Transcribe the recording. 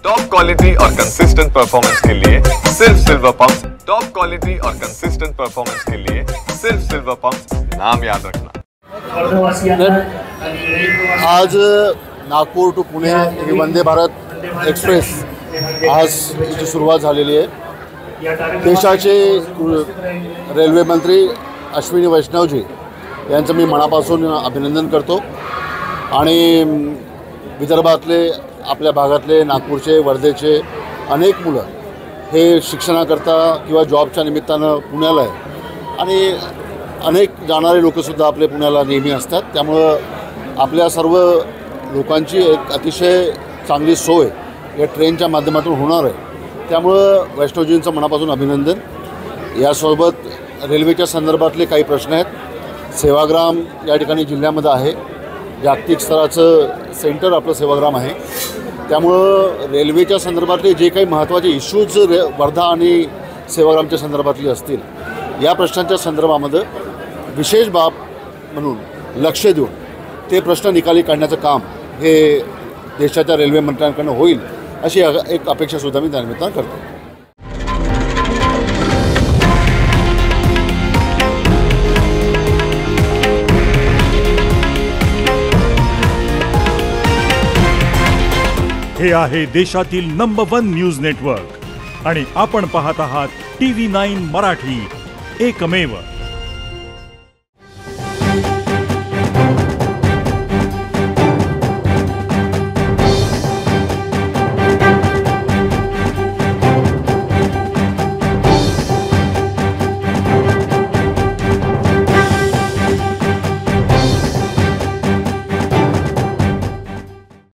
Top quality और consistent performance के लिए सिर्फ सिल्वर पंप्स। टॉप क्वालिटी और कंसिस्टेंट परफॉर्मेंस के लिए सिर्फ सिल्वर पंप्स, नाम याद रखना। आज नागपूर टू पुणे ही वंदे भारत एक्सप्रेस आज तिची सुरुवात झालेली आहे। देशाचे रेल्वे मंत्री अश्विनी वैष्णवजी यांचं मी मनापासून अभिनंदन करतो आणि विदर्भातले आपल्या भागातले नागपूरचे वर्धेचे अनेक मुलं हे शिक्षणाकरता किंवा जॉबच्या निमित्तानं पुण्याला आहे आणि अनेक जाणारे लोकसुद्धा आपले पुण्याला नेहमी असतात। त्यामुळं आपल्या सर्व लोकांची एक अतिशय चांगली सोय या ट्रेनच्या माध्यमातून होणार आहे। त्यामुळं वैष्णवजींचं मनापासून अभिनंदन। यासोबत रेल्वेच्या संदर्भातले काही प्रश्न आहेत। सेवाग्राम या ठिकाणी जिल्ह्यामध्ये आहे, जागतिक स्तराचं सेंटर आपलं सेवाग्राम आहे। त्यामुळं रेल्वेच्या संदर्भातले जे काही महत्त्वाचे इश्यूज वर्धा आणि सेवाग्रामच्या संदर्भातले असतील, या प्रश्नांच्या संदर्भामध्ये विशेष बाब म्हणून लक्ष देऊन ते प्रश्न निकाली काढण्याचं काम हे देशाच्या रेल्वे मंत्र्यांकडून होईल अशी एक अपेक्षासुद्धा मी त्यानिमित्तानं करतो। हे आहे देशातील नंबर 1 न्यूज नेटवर्क आणि आपण पाहत आहात TV9 मराठी, एकमेव।